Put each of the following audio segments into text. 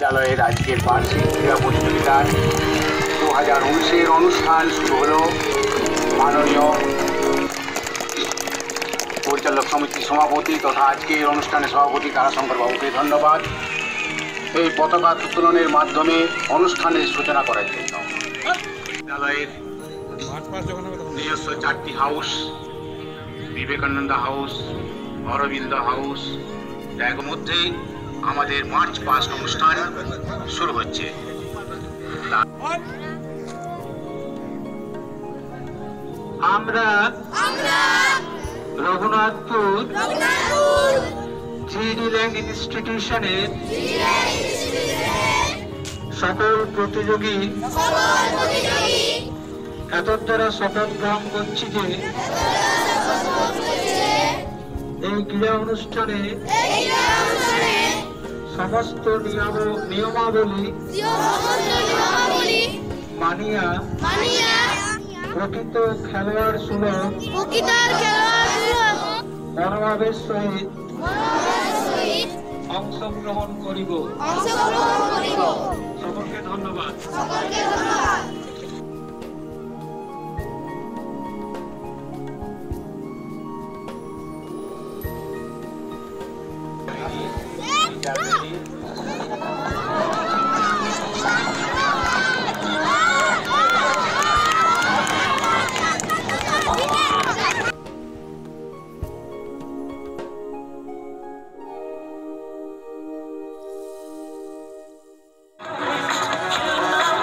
বিদ্যালয়ের আজকের বার্ষিক ক্রীড়া প্রতিযোগিতার 2019-এর অনুষ্ঠান শুরু হলো। মাননীয় পরিচালক সমিতির সভাপতি তথা আজকের অনুষ্ঠানের সভাপতি তারাশঙ্কর বাবুকে ধন্যবাদ এই পতাকা উত্তোলনের মাধ্যমে অনুষ্ঠানের সূচনা করার জন্য। বিদ্যালয়ের নিজস্ব 4টি house, Vivekananda house, Aurobindo house, এর মধ্যে আমাদের মার্চ পাস্ট অনুষ্ঠান শুরু হচ্ছে। আমরা রঘুনাথপুর জিডি ল্যাং ইনস্টিটিউশনের সকল প্রতিযোগী এতদ্বারা শপথ গ্রহণ করছি যে এই ক্রীড়া অনুষ্ঠানে সমস্ত নিয়মাবলী মানিয়া প্রকৃত খেলোয়াড় সুলভ মনোভাবের সহিত অংশগ্রহণ করিব। সকলকে ধন্যবাদ।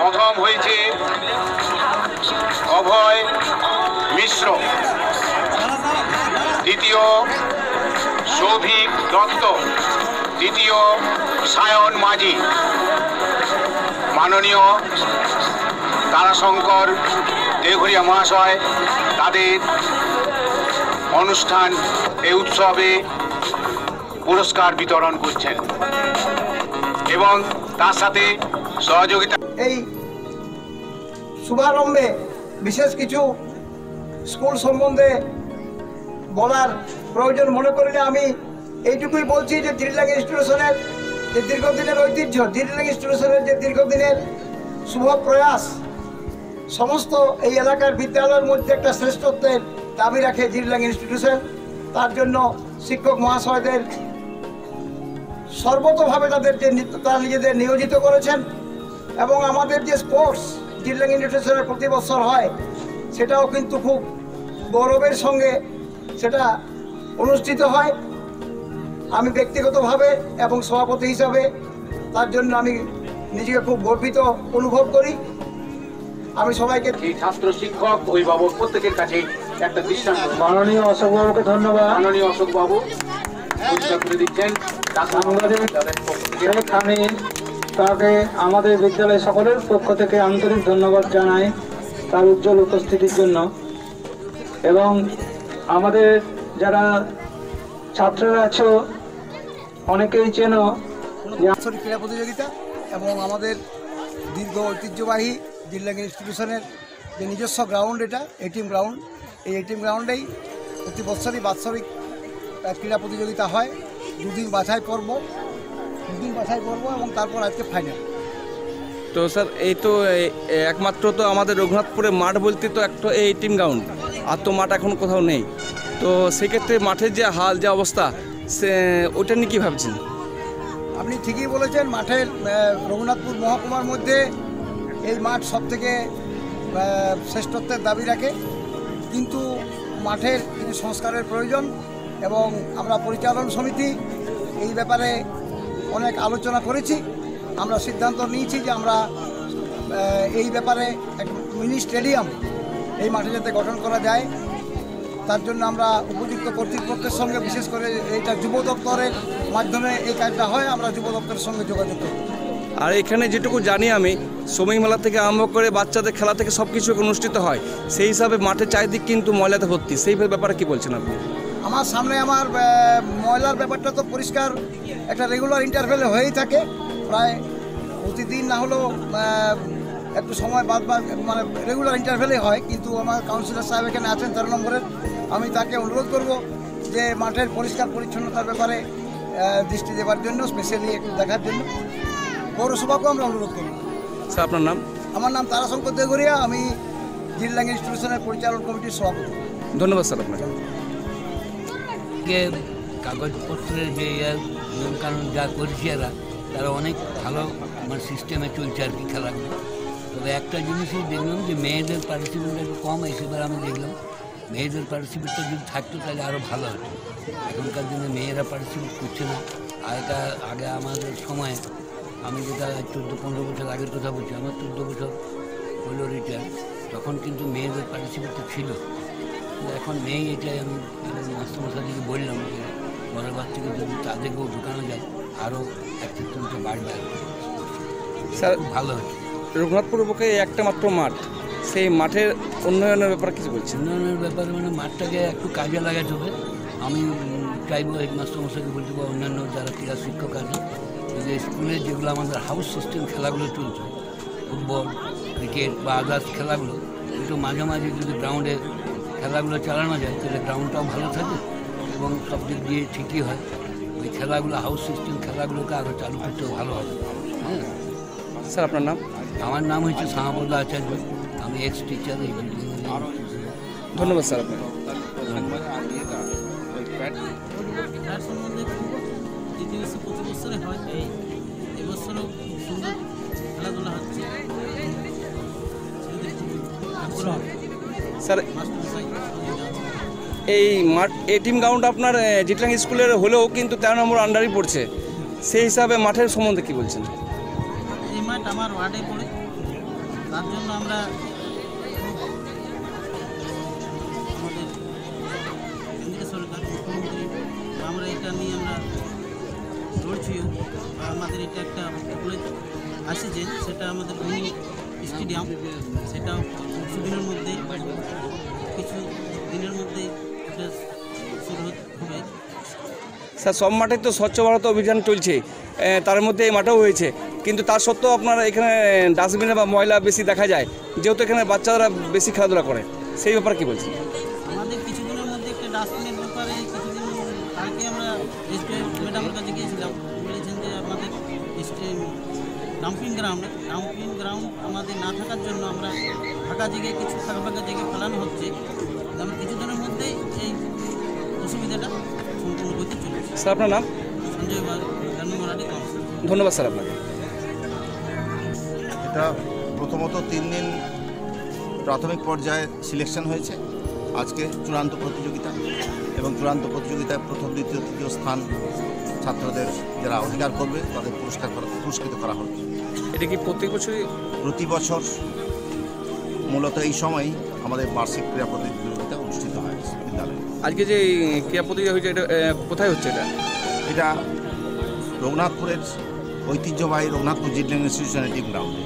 প্রথম হয়েছে অভয় মিশ্র, দ্বিতীয় সৌভিক দত্ত, তৃতীয় সায়ন মাঝি। মাননীয় তারাশঙ্কর দেঘরিয়া মহাশয় তাদের অনুষ্ঠান এই উৎসবে পুরস্কার বিতরণ করছেন এবং তার সাথে সহযোগিতা। এই শুভারম্ভে বিশেষ কিছু স্কুল সম্বন্ধে বলার প্রয়োজন মনে করি না। আমি এইটুকুই বলছি যে জিডি ল্যাং ইনস্টিটিউশনের যে দীর্ঘদিনের ঐতিহ্য, জিডি ল্যাং ইনস্টিটিউশনের যে দীর্ঘদিনের শুভ প্রয়াস, সমস্ত এই এলাকার বিদ্যালয়ের মধ্যে একটা শ্রেষ্ঠত্বের দাবি রাখে জিডি ল্যাং ইনস্টিটিউশন। তার জন্য শিক্ষক মহাশয়দের সর্বতভাবে তারা নিজেদের নিয়োজিত করেছেন এবং আমাদের যে স্পোর্টস জিডি ল্যাং ইনস্টিটিউশনের প্রতি বছর হয় সেটাও কিন্তু খুব গৌরবের সঙ্গে সেটা অনুষ্ঠিত হয়। আমি ব্যক্তিগতভাবে এবং সভাপতি হিসাবে তার জন্য আমি নিজেকে খুব গর্বিত অনুভব করি। আমি সবাইকে ছাত্র শিক্ষক অভিভাবক প্রত্যেকের কাছে একটা দৃষ্টান্ত। মাননীয় অশোক বাবুকে ধন্যবাদ। মাননীয় অশোক বাবু দিচ্ছেন তাকে আমাদের বিদ্যালয় সকলের পক্ষ থেকে আন্তরিক ধন্যবাদ জানাই তার উজ্জ্বল উপস্থিতির জন্য। এবং আমাদের যারা ছাত্ররা আছো অনেকেই চেনো ক্রীড়া প্রতিযোগিতা এবং আমাদের দীর্ঘ ঐতিহ্যবাহী জিডি ল্যাং ইনস্টিটিউশনের যে নিজস্ব গ্রাউন্ড, এটা এটিএম গ্রাউন্ড। এই এটিএম গ্রাউন্ডেই প্রতি বছরই বাৎসরিক ক্রীড়া প্রতিযোগিতা হয়। দুদিন বাছাই পর্ব এবং তারপর আজকে ফাইনাল। তো স্যার এই তো একমাত্র তো আমাদের রঘুনাথপুরে মাঠ বলতে তো একটা এই এটিএম গ্রাউন্ড, আর তো মাঠ এখন কোথাও নেই। তো সেক্ষেত্রে মাঠের যে হাল, যে অবস্থা, সে ওটা নিয়ে কী ভাবছেন? আপনি ঠিকই বলেছেন। মাঠের রঘুনাথপুর মহকুমার মধ্যে এই মাঠ সবথেকে শ্রেষ্ঠত্বের দাবি রাখে, কিন্তু মাঠের কিছু সংস্কারের প্রয়োজন এবং আমরা পরিচালন সমিতি এই ব্যাপারে অনেক আলোচনা করেছি। আমরা সিদ্ধান্ত নিয়েছি যে আমরা এই ব্যাপারে এক মিনি স্টেডিয়াম এই মাঠে যাতে গঠন করা যায়, তার জন্য আমরা উপযুক্ত কর্তৃপক্ষের সঙ্গে, বিশেষ করে এইটা যুব দপ্তরের মাধ্যমে এই কাজটা হয়, আমরা যুব দপ্তরের সঙ্গে যোগাযোগ করি। আর এখানে যেটুকু জানি আমি, শ্রমিক মেলা থেকে আরম্ভ করে বাচ্চাদের খেলা থেকে সব কিছু অনুষ্ঠিত হয়, সেই হিসাবে মাঠের চারিদিক কিন্তু ময়লাতে ভর্তি। সেই ব্যাপারে কি বলছেন আপনি? আমার সামনে আমার ময়লার ব্যাপারটা তো পরিষ্কার একটা রেগুলার ইন্টারভেলে হয়েই থাকে, প্রায় প্রতিদিন না হলেও একটু সময় বাদ মানে রেগুলার ইন্টারভেলে হয়। কিন্তু আমার কাউন্সিলর সাহেব এখানে আছেন 13 নম্বরের, আমি তাকে অনুরোধ করব যে মাঠের পরিষ্কার পরিচ্ছন্নতার ব্যাপারে দৃষ্টি দেওয়ার জন্য, স্পেশালি একটু দেখার জন্য। পৌরসভাকেও আমরা অনুরোধ করব। স্যার আপনার নাম? আমার নাম তারাশঙ্কর দেগরিয়া, আমি জিল্লাং ইনস্টিটিউশনের পরিচালন কমিটির সভাপতি। ধন্যবাদ স্যার আপনাকে। কাগজপত্রের যে নিয়মকানুন যা করছে এরা, তারা অনেক ভালো সিস্টেমে চলছে আর কি খেলাগুলো। তবে একটা জিনিসই দেখলাম যে মেয়েদের পার্টিসিপেট একটু কম আছে। এবার আমি দেখলাম মেয়েদের পার্টিসিপেটটা যদি থাকতো তাহলে আরও ভালো হতো। এখনকার দিনে মেয়েরা পার্টিসিপেট করছে না। আগে আমাদের সময়ে, আমি যেটা 14-15 বছর আগের কথা বলছি, আমার 14 বছর হলো রিটায়ার, তখন কিন্তু মেয়েদের পার্টিসিপেটটা ছিল। এখন নেই, এটাই আমি মাস্টারমশাইকে বললাম যে পরের বার থেকে যদি তাদেরকেও ঢুকানো যায় আরও অ্যাক্টিভিটিটা বাড়বে আর কি। স্যার ভালো হচ্ছে। রঘুনাথপুরের পক্ষে একটা মাত্র মাঠ, সেই মাঠের উন্নয়নের ব্যাপারে কিছু বলছেন? উন্নয়নের ব্যাপারে মানে মাঠটাকে একটু কাজে লাগাতে হবে। আমি চাইবো হেডমাস্টারমশাইকে বলতে পারবো, অন্যান্য যারা ক্রীড়া শিক্ষক আছে, যে স্কুলে যেগুলো আমাদের হাউস সিস্টেম খেলাগুলো চলছে, ফুটবল, ক্রিকেট বা আদার্স খেলাগুলো, একটু মাঝে মাঝে যদি গ্রাউন্ডে খেলাগুলো চালানো যায় তাহলে গ্রাউন্ডটাও ভালো থাকে এবং সব দিক দিয়ে ঠিকই হয়। ওই খেলাগুলো, হাউস সিস্টেম খেলাগুলোকে আরও চালু করতেও ভালো হবে। হ্যাঁ স্যার আপনার নাম? আমার নাম হচ্ছে শ্যামাপদ আচার্য, আমি এক্স টিচার এই বিল্ডিং। ধন্যবাদ স্যার আপনাকে। তার সম্বন্ধে যে জিনিসটা প্রতি বছরে হয়, এবছরও খুব সুন্দর খেলাধুলা হচ্ছে। স্যার মাস্টারমশাই এই মাঠ, এই টিম গ্রাউন্ড আপনার জিটলাং স্কুলের হলেও কিন্তু 13 নম্বর আন্ডারই পড়ছে, সেই হিসাবে মাঠের সম্বন্ধে কী বলছেন? এই মাঠ আমার ওয়ার্ডে পড়ে, তার জন্য আমরা আমাদের কেন্দ্রীয় সরকার, মুখ্যমন্ত্রী, আমরা এটা নিয়ে আমরা লড়ছিও। আমাদের এটা একটা বলে আসে যে সেটা আমাদের মিনি স্টেডিয়াম, সেটা কিছু দিনের মধ্যে এটা শুরু হবে। স্যার সব মাঠে তো স্বচ্ছ ভারত অভিযান চলছে, তার মধ্যে এই মাঠেও হয়েছে, কিন্তু তার সত্ত্বেও আপনার এখানে ডাস্টবিনে বা ময়লা বেশি দেখা যায়, যেহেতু এখানে বাচ্চারা বেশি খেলাধুলা করে, সেই ব্যাপারে কী বলছেন? আমাদের কিছুদিনের মধ্যে একটা ডাস্টবিনের ব্যাপারে কিছুদিন আগে আমরা এসপি ম্যাডামের কাছে গিয়েছিলাম, বলেছেন যে আমাদের ডাম্পিং গ্রাউন্ড আমাদের না থাকার জন্য আমরা ফাঁকা জায়গায়, কিছু ফাঁকা জায়গায় ফেলানো হচ্ছে। আমরা কিছুদিনের মধ্যেই এই অসুবিধাটা সম্পূর্ণ করতে চলেছে। স্যার আপনার নাম? সঞ্জয় মারাঠি কাউন্সিল। ধন্যবাদ স্যার আপনাকে। এটা প্রথমত 3 দিন প্রাথমিক পর্যায়ে সিলেকশন হয়েছে, আজকে চূড়ান্ত প্রতিযোগিতা, এবং চূড়ান্ত প্রতিযোগিতায় প্রথম, দ্বিতীয়, তৃতীয় স্থান ছাত্রদের যারা অধিকার করবে তাদের পুরস্কৃত করা হবে। এটা কি প্রতি বছরই? প্রতি বছর মূলত এই সময়ই আমাদের বার্ষিক ক্রীড়া প্রতিযোগিতা অনুষ্ঠিত হয় বিদ্যালয়ে। আজকে যে ক্রীড়া প্রতিযোগিতা হয়েছে, এটা কোথায় হচ্ছে? এটা রঘুনাথপুরের ঐতিহ্যবাহী রঘুনাথপুর জিটলাং ইনস্টিটিউশনের টিম গ্রাউন্ডে।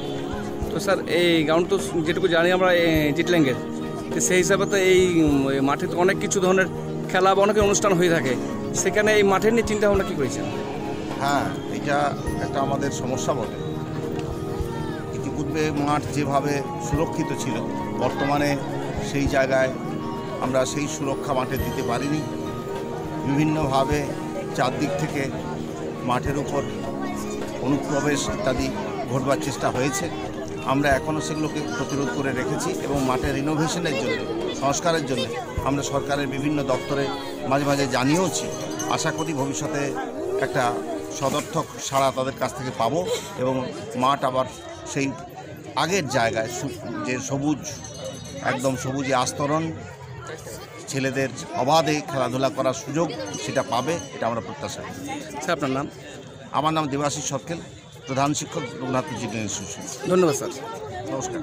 তো স্যার এই গ্রাউন্ড তো যেটুকু জানি আমরা জিটল্যাংয়ের, তো সেই হিসাবে তো এই মাঠে তো অনেক কিছু ধরনের খেলা বা অনেক অনুষ্ঠান হয়ে থাকে, সেখানে এই মাঠের নিয়ে চিন্তা ভাবনা কী করেছেন? হ্যাঁ, এটা একটা আমাদের সমস্যা বটে। ইতিপূর্বে মাঠ যেভাবে সুরক্ষিত ছিল, বর্তমানে সেই জায়গায় আমরা সেই সুরক্ষা মাঠে দিতে পারিনি। বিভিন্নভাবে চারদিক থেকে মাঠের উপর অনুপ্রবেশ ইত্যাদি ঘটবার চেষ্টা হয়েছে। আমরা এখনও সেগুলোকে প্রতিরোধ করে রেখেছি এবং মাঠের রিনোভেশনের জন্য, সংস্কারের জন্য আমরা সরকারের বিভিন্ন দপ্তরে মাঝে মাঝে জানিয়েওছি। আশা করি ভবিষ্যতে একটা সদর্থক সাড়া তাদের কাছ থেকে পাবো এবং মাঠ আবার সেই আগের জায়গায়, যে সবুজ, একদম সবুজে আস্তরণ, ছেলেদের অবাধে খেলাধুলা করার সুযোগ সেটা পাবে, এটা আমরা প্রত্যাশা করি। স্যার আপনার নাম? আমার নাম দেবাশিস সরকেল, প্রধান শিক্ষক রঘুনাথপুর জিটলাং ইনস্টিটিউশন। ধন্যবাদ স্যার। নমস্কার।